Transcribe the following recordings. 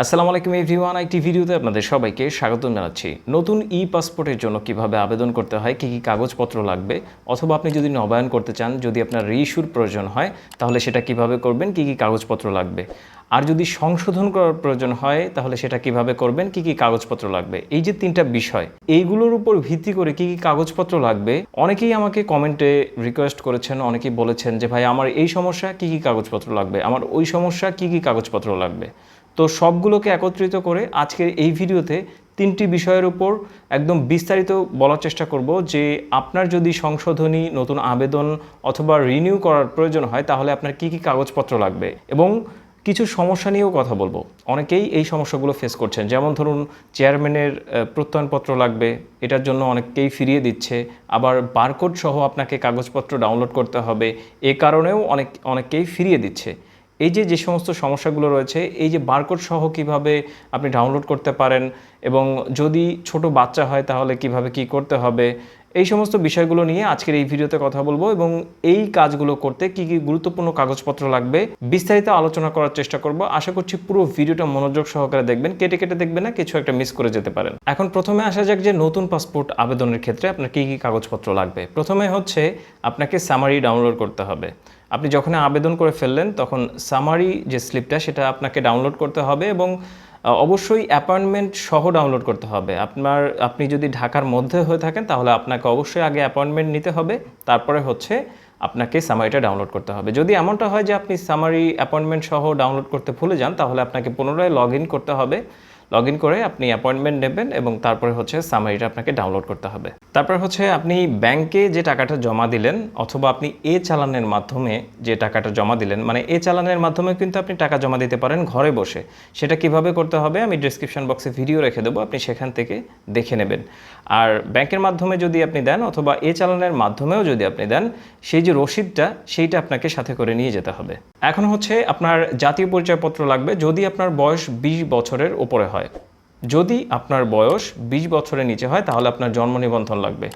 আসসালামু আলাইকুম এভরিওয়ান, একটি ভিডিওতে আপনাদের সবাইকে স্বাগত জানাচ্ছি। নতুন পাসপোর্টের জন্য কিভাবে আবেদন করতে হয়, কী কী কাগজপত্র লাগবে, অথবা আপনি যদি নবায়ন করতে চান, যদি আপনার রিইস্যুর প্রয়োজন হয় তাহলে সেটা কিভাবে করবেন, কী কী কাগজপত্র লাগবে। আর যদি সংশোধন করার প্রয়োজন হয় তাহলে সেটা কিভাবে করবেন, কী কী কাগজপত্র লাগবে। এই যে তিনটা বিষয়, এইগুলোর উপর ভিত্তি করে কী কী কাগজপত্র লাগবে, অনেকেই আমাকে কমেন্টে রিকোয়েস্ট করেছেন, অনেকেই বলেছেন যে ভাই আমার এই সমস্যা, কী কী কাগজপত্র লাগবে, আমার ওই সমস্যা, কী কী কাগজপত্র লাগবে। তো সবগুলোকে একত্রিত করে আজকের এই ভিডিওতে তিনটি বিষয়ের উপর একদম বিস্তারিত বলার চেষ্টা করব যে আপনার যদি সংশোধনী, নতুন আবেদন অথবা রিনিউ করার প্রয়োজন হয় তাহলে আপনার কী কী কাগজপত্র লাগবে, এবং কিছু সমস্যা নিয়েও কথা বলবো। অনেকেই এই সমস্যাগুলো ফেস করছেন, যেমন ধরুন চেয়ারম্যানের প্রত্যয়নপত্র লাগবে, এটার জন্য অনেককেই ফিরিয়ে দিচ্ছে। আবার বারকোড সহ আপনাকে কাগজপত্র ডাউনলোড করতে হবে, এ কারণেও অনেককেই ফিরিয়ে দিচ্ছে। এই যে সমস্ত সমস্যাগুলো রয়েছে, এই যে বারকোড সহ কিভাবে আপনি ডাউনলোড করতে পারেন, এবং যদি ছোট বাচ্চা হয় তাহলে কিভাবে কি করতে হবে, এই সমস্ত বিষয়গুলো নিয়ে আজকের এই ভিডিওতে কথা বলবো। এবং এই কাজগুলো করতে কি কি গুরুত্বপূর্ণ কাগজপত্র লাগবে বিস্তারিত আলোচনা করার চেষ্টা করব। আশা করছি পুরো ভিডিওটা মনোযোগ সহকারে দেখবেন, কেটে কেটে দেখবেন না, কিছু একটা মিস করে যেতে পারেন। এখন প্রথমে আসা যাক যে নতুন পাসপোর্ট আবেদনের ক্ষেত্রে আপনার কি কি কাগজপত্র লাগবে। প্রথমে হচ্ছে আপনাকে সামারি ডাউনলোড করতে হবে। আপনি যখন আবেদন করে ফেললেন তখন সামারি যে স্লিপটা সেটা আপনাকে ডাউনলোড করতে হবে, এবং অবশ্যই অ্যাপয়েন্টমেন্ট সহ ডাউনলোড করতে হবে। আপনি যদি ঢাকার মধ্যে হয়ে থাকেন তাহলে আপনাকে অবশ্যই আগে অ্যাপয়েন্টমেন্ট নিতে হবে, তারপরে হচ্ছে আপনাকে সামারিটা ডাউনলোড করতে হবে। যদি এমনটা হয় যে আপনি সামারি অ্যাপয়েন্টমেন্ট সহ ডাউনলোড করতে ভুলে যান তাহলে আপনাকে পুনরায় লগ ইন করতে হবে। লগ ইন করে আপনি অ্যাপয়েন্টমেন্ট নেবেন এবং তারপরে হচ্ছে সামারিটা আপনাকে ডাউনলোড করতে হবে। তারপর হচ্ছে আপনি ব্যাংকে যে টাকাটা জমা দিলেন অথবা আপনি চালানের মাধ্যমে যে টাকাটা জমা দিলেন, মানে চালানের মাধ্যমে কিন্তু আপনি টাকা জমা দিতে পারেন ঘরে বসে। সেটা কিভাবে করতে হবে আমি ডিসক্রিপশন বক্সে ভিডিও রেখে দেবো, আপনি সেখান থেকে দেখে নেবেন। আর ব্যাংকের মাধ্যমে যদি আপনি দেন অথবা চালানের মাধ্যমেও যদি আপনি দেন, সেই যে রসিদটা সেইটা আপনাকে সাথে করে নিয়ে যেতে হবে। এখন হচ্ছে আপনার জাতীয় পরিচয়পত্র লাগবে যদি আপনার বয়স 20 বছরের উপরে হয়। যদি আপনার বয়স 20 বছরের নিচে হয় তাহলে আপনার জন্ম নিবন্ধন লাগবে,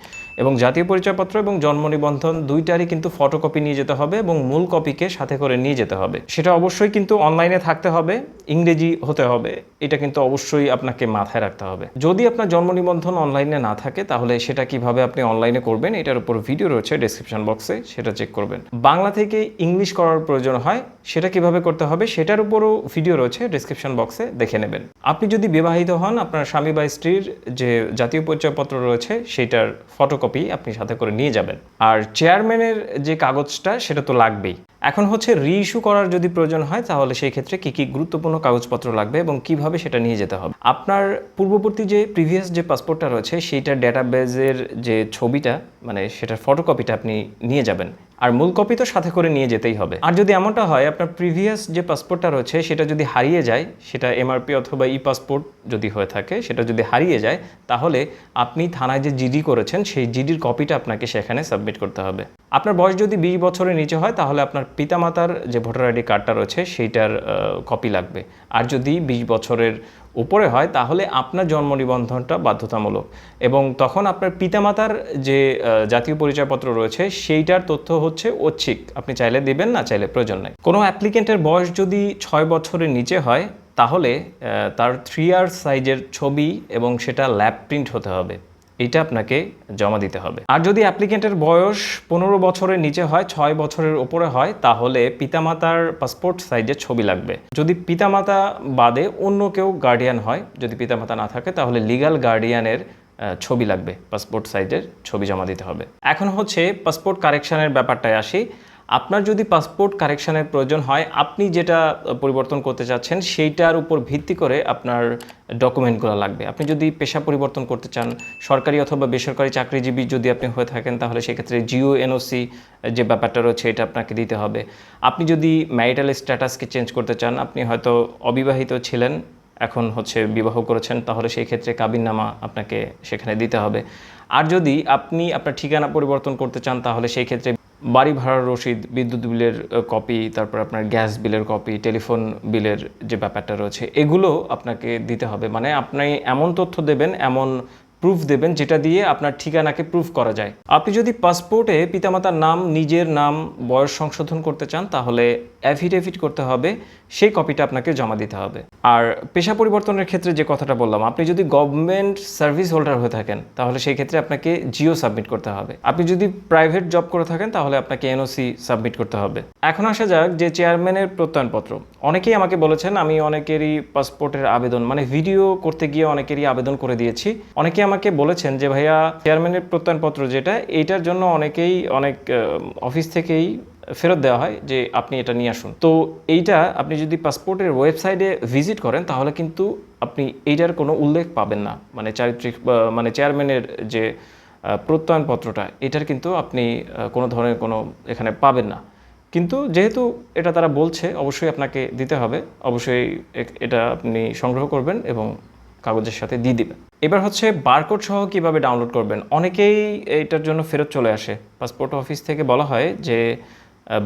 এবং জাতীয় পরিচয়পত্র এবং জন্ম নিবন্ধন দুইটারই কিন্তু ফটোকপি নিয়ে যেতে হবে এবং মূল কপিকে সাথে করে নিয়ে যেতে হবে। সেটা অবশ্যই কিন্তু অনলাইনে থাকতে হবে, ইংরেজি হতে হবে, এটা কিন্তু অবশ্যই আপনাকে মাথায় রাখতে হবে। যদি আপনার জন্ম নিবন্ধন অনলাইনে না থাকে তাহলে সেটা কিভাবে আপনি অনলাইনে করবেন এটার উপর ভিডিও রয়েছে ডেসক্রিপশন বক্সে, সেটা চেক করবেন। বাংলা থেকে ইংলিশ করার প্রয়োজন হয় সেটা কিভাবে করতে হবে সেটার উপরও ভিডিও রয়েছে ডেসক্রিপশন বক্সে, দেখে নেবেন। আপনি যদি বিবাহিত হন, আপনার স্বামী বা স্ত্রীর যে জাতীয় পরিচয়পত্র রয়েছে সেইটার ফটোকপি আপনি সাথে করে নিয়ে যাবেন। আর চেয়ারম্যানের যে কাগজটা সেটা তো লাগবেই। এখন হচ্ছে রিইস্যু করার যদি প্রয়োজন হয় তাহলে সেই ক্ষেত্রে কী কী গুরুত্বপূর্ণ কাগজপত্র লাগবে এবং কিভাবে সেটা নিয়ে যেতে হবে। আপনার পূর্ববর্তী যে প্রিভিয়াস যে পাসপোর্টটা রয়েছে সেইটার ডেটাবেজের যে ছবিটা, মানে সেটার ফটোকপিটা আপনি নিয়ে যাবেন, আর মূল কপি তো সাথে করে নিয়ে যেতেই হবে। আর যদি এমনটা হয় আপনার প্রিভিয়াস যে পাসপোর্টটা রয়েছে সেটা যদি হারিয়ে যায়, সেটা এমআরপি অথবা পাসপোর্ট যদি হয়ে থাকে, সেটা যদি হারিয়ে যায় তাহলে আপনি থানায় যে জিডি করেছেন সেই জিডির কপিটা আপনাকে সেখানে সাবমিট করতে হবে। আপনার বয়স যদি 20 বছরের নিচে হয় তাহলে আপনার পিতামাতার যে ভোটার আইডি কার্ডটা রয়েছে সেইটার কপি লাগবে। আর যদি 20 বছরের উপরে হয় তাহলে আপনার জন্ম নিবন্ধনটা বাধ্যতামূলক, এবং তখন আপনার পিতামাতার যে জাতীয় পরিচয়পত্র রয়েছে সেইটার তথ্য হচ্ছে ঐচ্ছিক, আপনি চাইলে দিবেন, না চাইলে প্রয়োজন নাই। কোনো অ্যাপ্লিকেন্টের বয়স যদি 6 বছরের নিচে হয় তাহলে তার 3 ইয়ার্স সাইজের ছবি এবং সেটা ল্যাব প্রিন্ট হতে হবে, এটা আপনাকে জমা দিতে হবে। আর যদি অ্যাপ্লিকেন্টের বয়স 15 বছরের নিচে হয়, 6 বছরের উপরে হয়, তাহলে পিতামাতার পাসপোর্ট সাইজের ছবি লাগবে। যদি পিতামাতা বাদে অন্য কেউ গার্ডিয়ান হয়, যদি পিতামাতা না থাকে তাহলে লিগ্যাল গার্ডিয়ানের ছবি লাগবে, পাসপোর্ট সাইজের ছবি জমা দিতে হবে। এখন হচ্ছে পাসপোর্ট কারেকশানের ব্যাপারটায় আসি। আপনার যদি পাসপোর্ট কারেকশানের প্রয়োজন হয়, আপনি যেটা পরিবর্তন করতে চাচ্ছেন সেইটার উপর ভিত্তি করে আপনার ডকুমেন্টগুলো লাগবে। আপনি যদি পেশা পরিবর্তন করতে চান, সরকারি অথবা বেসরকারি চাকরিজীবী যদি আপনি হয়ে থাকেন তাহলে সেক্ষেত্রে জিও এনওসি যে ব্যাপারটা রয়েছে এটা আপনাকে দিতে হবে। আপনি যদি ম্যারিটাল স্ট্যাটাসকে চেঞ্জ করতে চান, আপনি হয়তো অবিবাহিত ছিলেন, এখন হচ্ছে বিবাহ করেছেন, তাহলে সেই ক্ষেত্রে কাবিননামা আপনাকে সেখানে দিতে হবে। আর যদি আপনি আপনার ঠিকানা পরিবর্তন করতে চান তাহলে সেই ক্ষেত্রে বাড়ি ভাড়ার রসিদ, বিদ্যুৎ বিলের কপি, তারপর আপনার গ্যাস বিলের কপি, টেলিফোন বিলের যে ব্যাপারটা রয়েছে এগুলো আপনাকে দিতে হবে। মানে আপনি এমন তথ্য দেবেন, এমন প্রুফ দেবেন যেটা দিয়ে আপনার ঠিকানাকে প্রুফ করা যায়। আপনি যদি পাসপোর্টে পিতামাতার নাম, নিজের নাম, বয়স সংশোধন করতে চান তাহলে অ্যাফিডেভিট করতে হবে, সেই কপিটা আপনাকে জমা দিতে হবে। আর পেশা পরিবর্তনের ক্ষেত্রে যে কথাটা বললাম, আপনি যদি গভর্নমেন্ট সার্ভিস হোল্ডার হয়ে থাকেন তাহলে সেই ক্ষেত্রে আপনাকে জিও সাবমিট করতে হবে। আপনি যদি প্রাইভেট জব করে থাকেন তাহলে আপনাকে এনওসি সাবমিট করতে হবে। এখন আসা যাক যে চেয়ারম্যানের প্রত্যয়নপত্র। অনেকেই আমাকে বলেছেন, আমি অনেকেরই পাসপোর্টের আবেদন মানে ভিডিও করতে গিয়ে অনেকেরই আবেদন করে দিয়েছি। অনেকে আমাকে বলেছেন যে ভাইয়া চেয়ারম্যানের প্রত্যয়নপত্র যেটা, এইটার জন্য অনেক অফিস থেকেই ফেরত দেওয়া হয় যে আপনি এটা নিয়ে আসুন। তো এইটা আপনি যদি পাসপোর্টের ওয়েবসাইটে ভিজিট করেন তাহলে কিন্তু আপনি এইটার কোনো উল্লেখ পাবেন না, মানে চারিত্রিক মানে চেয়ারম্যানের যে প্রত্যয়নপত্রটা, এটার কিন্তু আপনি কোনো ধরনের কোনো এখানে পাবেন না। কিন্তু যেহেতু এটা তারা বলছে, অবশ্যই আপনাকে দিতে হবে, অবশ্যই এটা আপনি সংগ্রহ করবেন এবং কাগজের সাথে দিয়ে দিবেন। এবার হচ্ছে বারকোড সহ কীভাবে ডাউনলোড করবেন। অনেকেই এইটার জন্য ফেরত চলে আসে, পাসপোর্ট অফিস থেকে বলা হয় যে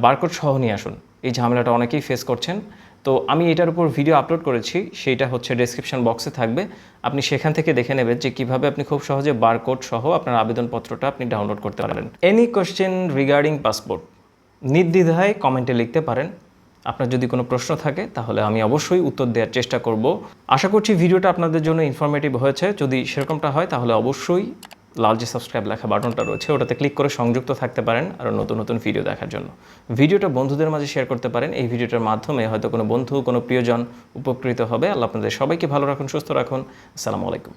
বারকোড সহ নিয়ে আসুন। এই ঝামেলাটা অনেকেই ফেস করছেন। তো আমি এটার উপর ভিডিও আপলোড করেছি, সেইটা হচ্ছে ডেসক্রিপশন বক্সে থাকবে, আপনি সেখান থেকে দেখে নেবেন যে কীভাবে আপনি খুব সহজে বারকোড সহ আপনার আবেদনপত্রটা আপনি ডাউনলোড করতে পারেন। এনি কোয়েশ্চেন রিগার্ডিং পাসপোর্ট নির্দ্বিধায় কমেন্টে লিখতে পারেন। আপনার যদি কোনো প্রশ্ন থাকে তাহলে আমি অবশ্যই উত্তর দেওয়ার চেষ্টা করব। আশা করছি ভিডিওটা আপনাদের জন্য ইনফরমেটিভ হয়েছে। যদি সেরকমটা হয় তাহলে অবশ্যই লাল যে সাবস্ক্রাইব লেখা বাটনটা রয়েছে ওটাতে ক্লিক করে সংযুক্ত থাকতে পারেন আরও নতুন নতুন ভিডিও দেখার জন্য। ভিডিওটা বন্ধুদের মাঝে শেয়ার করতে পারেন। এই ভিডিওটার মাধ্যমে হয়তো কোনো বন্ধু, কোনো প্রিয়জন উপকৃত হবে। আল্লাহ আপনাদের সবাইকে ভালো রাখুন, সুস্থ রাখুন। আসসালামু আলাইকুম।